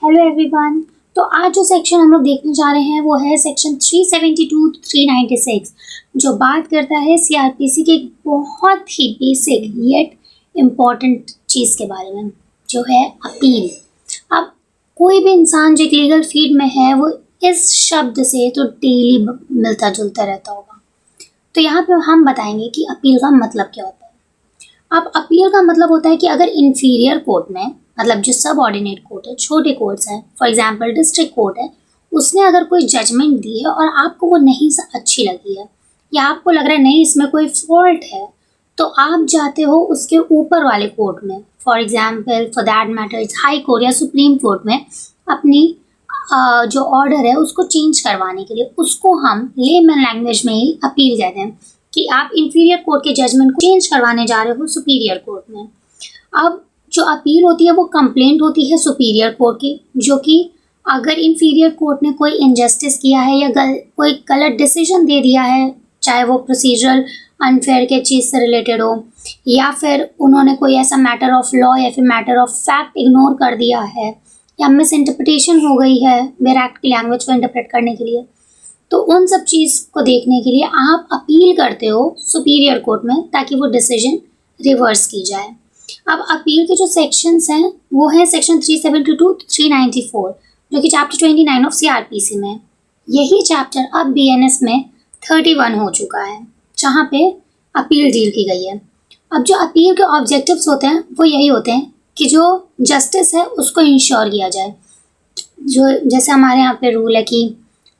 Hello everyone. तो आज जो सेक्शन हम लोग देखने जा रहे हैं वो है सेक्शन 372 to 396 जो बात करता है सीआरपीसी के एक बहुत ही बेसिक येट इम्पॉर्टेंट चीज़ के बारे में जो है अपील। अब कोई भी इंसान जो एक लीगल फील्ड में है वो इस शब्द से तो डेली मिलता जुलता रहता होगा। तो यहाँ पे हम बताएंगे कि अपील का मतलब क्या होता है। अब अपील का मतलब होता है कि अगर इन्फीरियर कोर्ट में मतलब जो सब ऑर्डिनेट कोर्ट है, छोटे कोर्ट्स हैं, फॉर एग्जांपल डिस्ट्रिक्ट कोर्ट है, उसने अगर कोई जजमेंट दी है और आपको वो नहीं अच्छी लगी है या आपको लग रहा है नहीं इसमें कोई फॉल्ट है, तो आप जाते हो उसके ऊपर वाले कोर्ट में, for example for that matter high court या सुप्रीम कोर्ट में अपनी जो ऑर्डर है उसको चेंज करवाने के लिए। उसको हम लेमन लैंग्वेज में ही अपील कहते हैं कि आप इन्फीरियर कोर्ट के जजमेंट को चेंज करवाने जा रहे हो सुपीरियर कोर्ट में। अब जो अपील होती है वो कंप्लेंट होती है सुपीरियर कोर्ट की, जो कि अगर इन्फीरियर कोर्ट ने कोई इनजस्टिस किया है या कोई गलत डिसीजन दे दिया है, चाहे वो प्रोसीजरल अनफेयर के चीज़ से रिलेटेड हो या फिर उन्होंने कोई ऐसा मैटर ऑफ लॉ या फिर मैटर ऑफ फैक्ट इग्नोर कर दिया है या मिस इंटरप्रिटेशन हो गई है मेरे एक्ट की लैंग्वेज को इंटरप्रेट करने के लिए, तो उन सब चीज़ को देखने के लिए आप अपील करते हो सुपीरियर कोर्ट में ताकि वो डिसीजन रिवर्स की जाए। अब अपील के जो सेक्शंस हैं वो है सेक्शन 372 to 394 जो कि चैप्टर 29 ऑफ सीआरपीसी में। यही चैप्टर अब बीएनएस में 31 हो चुका है जहाँ पे अपील डील की गई है। अब जो अपील के ऑब्जेक्टिव्स होते हैं वो यही होते हैं कि जो जस्टिस है उसको इंश्योर किया जाए। जो जैसे हमारे यहाँ पे रूल है कि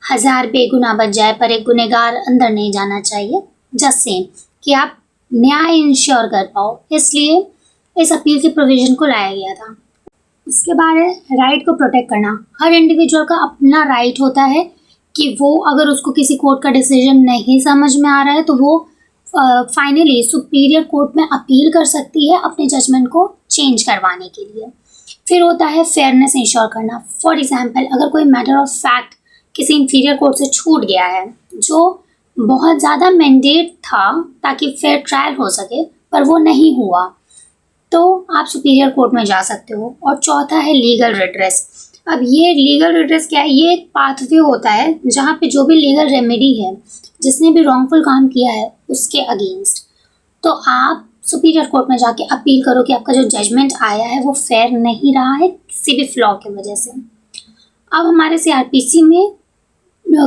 1000 बेगुनाह बच जाए पर एक गुनहगार अंदर नहीं जाना चाहिए, जस्ट सेम कि आप न्याय इंश्योर कर पाओ, इसलिए इस अपील की प्रोविजन को लाया गया था। इसके बाद है राइट को प्रोटेक्ट करना। हर इंडिविजुअल का अपना राइट होता है कि वो अगर उसको किसी कोर्ट का डिसीजन नहीं समझ में आ रहा है तो वो फाइनली सुपीरियर कोर्ट में अपील कर सकती है अपने जजमेंट को चेंज करवाने के लिए। फिर होता है फेयरनेस इंश्योर करना। फॉर एग्जाम्पल अगर कोई मैटर ऑफ फैक्ट किसी इन्फीरियर कोर्ट से छूट गया है जो बहुत ज़्यादा मैंडेट था ताकि फेयर ट्रायल हो सके पर वो नहीं हुआ, तो आप सुपीरियर कोर्ट में जा सकते हो। और चौथा है लीगल रिड्रेस। अब ये लीगल रिड्रेस क्या है? ये एक पाथवे होता है जहाँ पे जो भी लीगल रेमेडी है जिसने भी रॉन्गफुल काम किया है उसके अगेंस्ट, तो आप सुपीरियर कोर्ट में जाके अपील करो कि आपका जो जजमेंट आया है वो फेयर नहीं रहा है किसी भी फ्लॉ की वजह से। अब हमारे सीआरपीसी में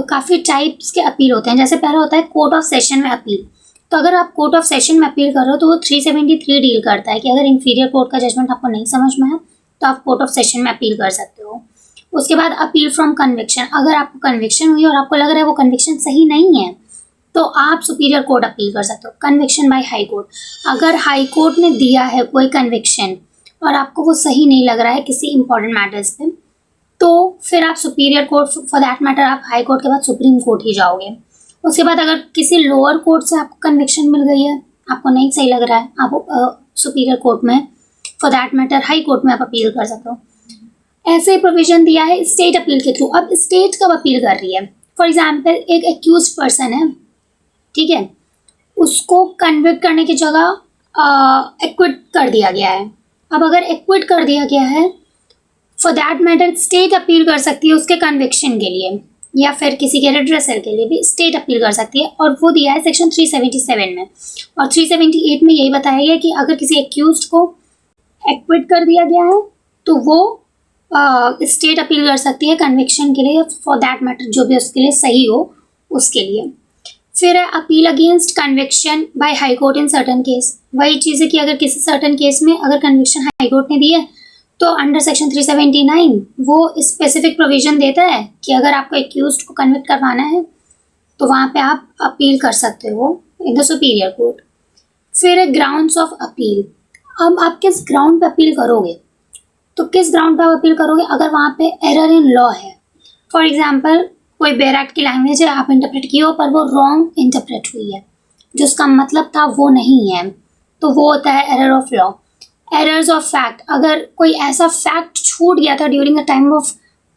काफ़ी टाइप्स के अपील होते हैं। जैसे पहला होता है कोर्ट ऑफ सेशन में अपील। तो अगर आप कोर्ट ऑफ सेशन में अपील कर रहे हो तो वो 373 डील करता है कि अगर इन्फीरियर कोर्ट का जजमेंट आपको नहीं समझ में है तो आप कोर्ट ऑफ सेशन में अपील कर सकते हो। उसके बाद अपील फ्रॉम कन्विक्शन। अगर आपको कन्विक्शन हुई और आपको लग रहा है वो कन्विक्शन सही नहीं है तो आप सुपीरियर कोर्ट अपील कर सकते हो। Conviction by high court. अगर हाई कोर्ट ने दिया है कोई कन्विक्शन और आपको वो सही नहीं लग रहा है किसी इंपॉर्टेंट मैटर्स पे, तो फिर आप superior court, for that matter आप हाई कोर्ट के बाद सुप्रीम कोर्ट ही जाओगे। उसके बाद अगर किसी लोअर कोर्ट से आपको कन्विक्शन मिल गई है, आपको नहीं सही लग रहा है, आप सुपीरियर कोर्ट में, for that matter high court में आप अपील कर सकते हो। ऐसे प्रोविजन दिया है स्टेट अपील के थ्रू। अब स्टेट कब अपील कर रही है? फॉर एग्जाम्पल एक एक्यूज पर्सन है, ठीक है, उसको कन्विक्ट करने की जगह एक्विट कर दिया गया है। अब अगर एक्विट कर दिया गया है, for that matter state appeal कर सकती है उसके कन्विक्शन के लिए या फिर किसी के रिड्रेसल के लिए भी स्टेट अपील कर सकती है, और वो दिया है सेक्शन 377 में। और 378 में यही बताया गया कि अगर किसी एक्यूज्ड को एक्विट कर दिया गया है तो वो स्टेट अपील कर सकती है कन्विक्शन के लिए, फॉर दैट मैटर जो भी उसके लिए सही हो उसके लिए। फिर है appeal against conviction by high court in certain case. वही चीज़ है कि अगर किसी सर्टन केस में अगर कन्विक्शन हाई कोर्ट ने दी है तो अंडर सेक्शन 379 वो स्पेसिफिक प्रोविजन देता है कि अगर आपको एक्यूज्ड को कन्विक्ट करवाना है तो वहाँ पे आप अपील कर सकते हो इन द सुपीरियर कोर्ट। फिर है ग्राउंड्स ऑफ अपील। अब आप किस ग्राउंड पे अपील करोगे? तो किस ग्राउंड पे आप अपील करोगे? अगर वहाँ पे एरर इन लॉ है, फॉर एग्जाम्पल कोई बेयर एक्ट की लैंग्वेज है आप इंटरप्रेट किए हो पर वो रॉन्ग इंटरप्रेट हुई है, जो उसका मतलब था वो नहीं है, तो वो होता है error of law. Errors of fact. अगर कोई ऐसा फैक्ट छूट गया था during the time of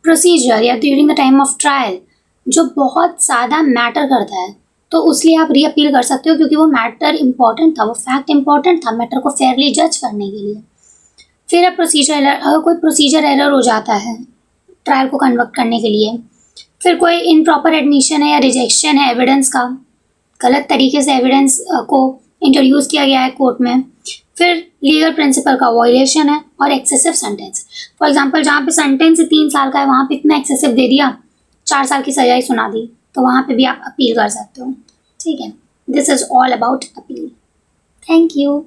procedure या during the time of trial जो बहुत ज़्यादा मैटर करता है, तो उसलिए आप री अपील कर सकते हो क्योंकि वो मैटर इंपॉर्टेंट था, वो फैक्ट इंपॉर्टेंट था मैटर को फेयरली जज करने के लिए। फिर है प्रोसीजर एरर। अगर कोई प्रोसीजर एरर हो जाता है ट्रायल को कंडक्ट करने के लिए। फिर कोई इनप्रॉपर एडमिशन है या रिजेक्शन है एविडेंस का, गलत तरीके से एविडेंस को इंट्रोड्यूस किया गया है कोर्ट में। फिर लीगल प्रिंसिपल का वायलेशन है और एक्सेसिव सेंटेंस। फॉर एग्जांपल जहाँ पे सेंटेंस 3 साल का है वहाँ पे इतना एक्सेसिव दे दिया, 4 साल की सजा ही सुना दी, तो वहाँ पे भी आप अपील कर सकते हो। ठीक है, this is all about appeal. Thank you.